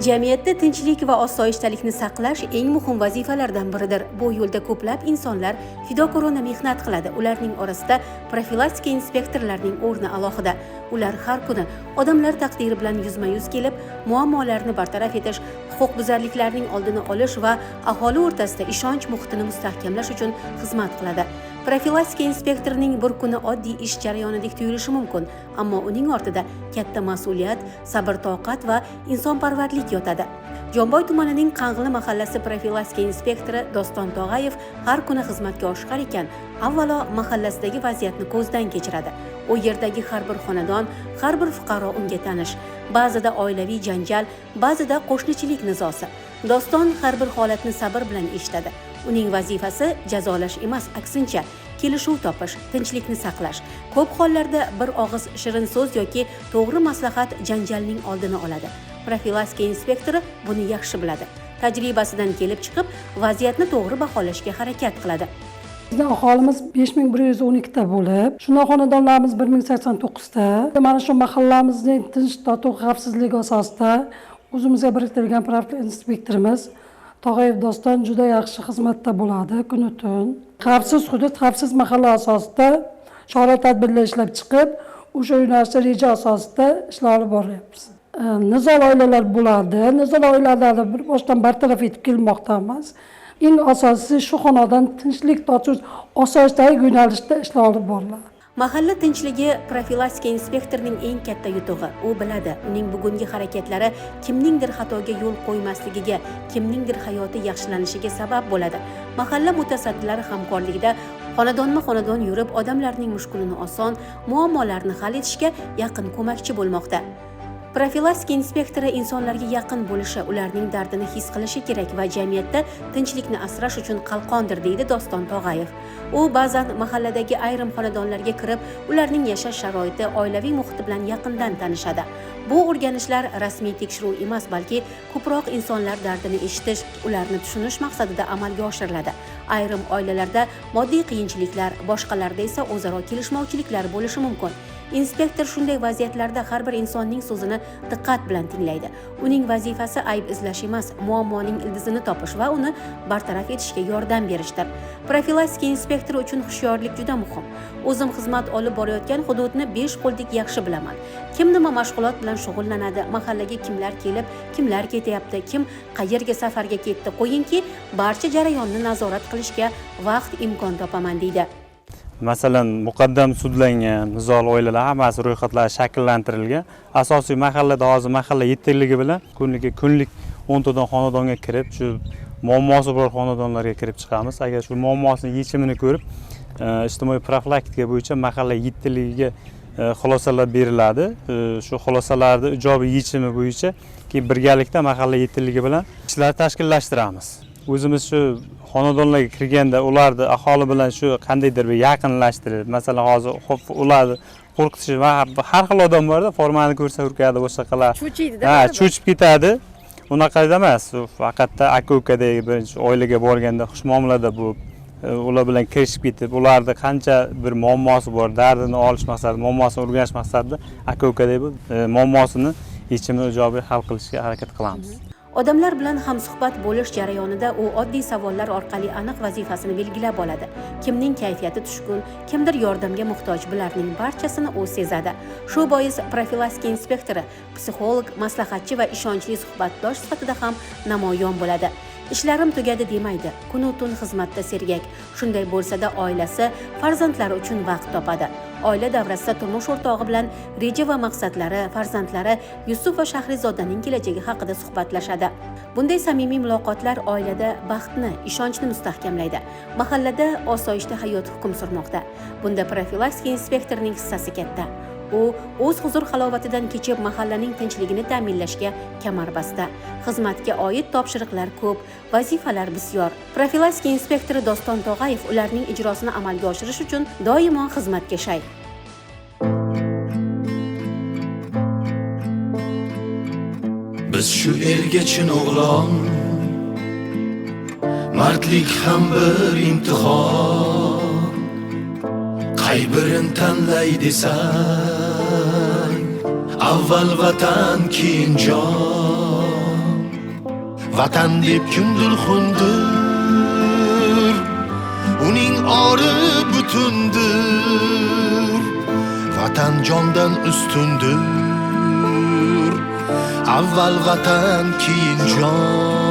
Jamiyatda tinchlik va osoyishtalikni saqlash eng muhim vazifalardan biridir. Bu yo'lda ko'plab insonlar fidokorona mehnat qiladi. Ularning orasida profilaktika inspektorlarining o'rni alohida. Ular har kuni odamlar taqdiri bilan yuzma-yuz kelib, muammolarni bartaraf etish, huquqbuzarliklarning oldini olish va aholi o'rtasida ishonch muhitini mustahkamlash uchun xizmat qiladi. Profilaktika inspektorining bir kuni oddiy ish jarayonidek tuyulishi mumkin, ammo uning ortida katta mas'uliyat, sabr-toqat va insonparvarlik yotadi. Jomboy tumanining Qang'ili mahallasi profilaktika inspektori Doston Tog'ayev har kuni xizmatga oshiqar ekan, avvalo mahallasidagi vaziyatni ko'zdan kechiradi. U yerdagi har bir xonadon, har bir fuqaro unga tanish. Ba'zida oilaviy janjal, ba'zida qo'shnichilik nizosi. Doston har bir holatni sabr bilan eshitadi. Uning vazifasi jazolash emas, aksincha, kelishuv topish, tinchlikni saqlash. Ko'p hollarda bir og'iz shirin so'z yoki to'g'ri maslahat janjalning oldini oladi. Profilaktika inspektori buni yaxshi biladi. Tajribasidan kelib chiqib, vaziyatni to'g'ri baholashga harakat qiladi. Bizning aholimiz 5112 ta bo'lib, shunday xonadonlarimiz 1089 ta. Mana shu mahallamizning tinch, totuv, xavfsizlik asosida o'zimizga biriktirilgan profilaktika inspektorimiz Tog'ayev Doston juda yaxshi xizmatda bo'ladi, kun-tun. Xavfsiz hudud, xavfsiz mahalla asosida chora-tadbirlar ishlab chiqib, o'sha yo'nalishda reja asosida ishlar olib boryapmiz. Nizol oilalar bo'ladi. Nizol oilalarni bir boshdan bartaraf etib kelmoqdamiz. Eng asosiysi shu xonadon tinchlik, totuv, osoyishtalik yo'nalishida ishlar olib boriladi. Mahalla tinchligi profilaktika inspektorining eng katta yutug'i. U biladi, uning bugungi harakatlari kimningdir xatoga yo'l qo'ymasligiga, kimningdir hayoti yaxshilanishiga sabab bo'ladi. Mahalla mutasaddilari hamkorligida xonadonma-xonadon yurib, odamlarning mushkulini oson, muammolarini hal etishga yaqin ko'makchi bo'lmoqda. Profilaktika inspektori insonlarga yaqin bo'lishi, ularning dardini his qilishi kerak va jamiyatda tinchlikni asrash uchun qalqondir, deydi Doston Tog'ayev. U ba'zan mahalladagi ayrim xonadonlarga kirib, ularning yashash sharoiti, oilaviy muhiti bilan yaqindan tanishadi. Bu o'rganishlar rasmiy tekshiruv emas, balki ko'proq insonlar dardini eshitish, ularni tushunish maqsadida amalga oshiriladi. Ayrim oilalarda moddiy qiyinchiliklar, boshqalarda esa o'zaro kelishmovchiliklar bo'lishi mumkin. Inspektor shunday vaziyatlarda har bir insonning so'zini diqqat bilan tinglaydi. Uning vazifasi ayb izlash emas, muammoning ildizini topish va uni bartaraf etishga yordam berishdir. Profilaktika inspektori uchun hushyorlik juda muhim. O'zim xizmat olib borayotgan hududni 5 qo'ldek yaxshi bilaman. Kim nima mashg'ulot bilan shug'ullanadi, mahallaga kimlar kelib, kimlar ketyapti, kim qayerga safarga ketdi, qo'yingki, barcha jarayonni nazorat qilishga vaqt imkon topaman, deydi. Masalan, muqaddam sudlangan nizol oilalar hammasi ro'yxatlari shakllantirilgan. Asosiy mahallada hozir mahalla yettilligi bilan kunlik 10 tadan xonadonga kirib, shu muammosi bor xonadonlarga kirib chiqamiz. Agar shu muammosining yechimini ko'rib, ijtimoiy profilaktika bo'yicha mahalla yettiligiga xulosalar beriladi. Shu xulosalarni ijobiy yechimi bo'yicha keyin birgalikda mahalla yettilligi bilan ishlar tashkillashtiramiz. O'zimiz shu xonadonlarga kirganda ularni aholi bilan shu qandaydir bir yaqinlashtirib, masalan, hozir ularni qo'rqitish va har xil odam borda, formani ko'rsa hurkadi, boshqa qiladi. Cho'chiydi-da. Ha, cho'chib ketadi. Unaqa emas, faqat aka-ukadagi birinchi oilaga borganda xushmuomalada bo'lib, ular bilan kirishib ketib, ularni qancha bir muammosi bor, dardini olish maqsadida, muammosini o'rganish maqsadida aka-ukadagi bo'lib, muammosini yechimini ijobiy hal qilishga harakat qilamiz. Odamlar bilan hamsuhbat bo'lish jarayonida u oddiy savollar orqali aniq vazifasini belgilab oladi. Kimning kayfiyati tushkun, kimdir yordamga muhtoj, bularning barchasini u sezadi. Shu bois profilaktika inspektori, psixolog, maslahatchi va ishonchli suhbatdosh sifatida ham namoyon bo'ladi. Ishlarim tugadi demaydi, kun-tun xizmatda sergak. Shunday bo'lsa-da oilasi, farzandlari uchun vaqt topadi. Oila davrasida turmush o'rtog'i bilan reja va maqsadlari, farzandlari Yusuf va Shahrizodaning kelajagi haqida suhbatlashadi. Bunday samimiy muloqotlar oilada baxtni, ishonchni mustahkamlaydi. Mahallada osoyishta hayot hukm surmoqda. Bunda profilaktika inspektorining hissasi katta. U o'z huzur halovatidan kechib mahallaning tinchligini ta'minlashga kamarbasta. Xizmatga oid topshiriqlar ko'p, vazifalar bisyor. Profilaktika inspektori Doston Tog'ayev ularning ijrosini amalga oshirish uchun doimo xizmatga shay. Biz shu elga chin o'g'lon, mardlik ham bir imtihon. Qay birin tanlay desang, avval vatan keyin jon. Vatan deb kundul xundur, uning ori butundur. Vatan jondan ustundur, avval vatan keyin jon.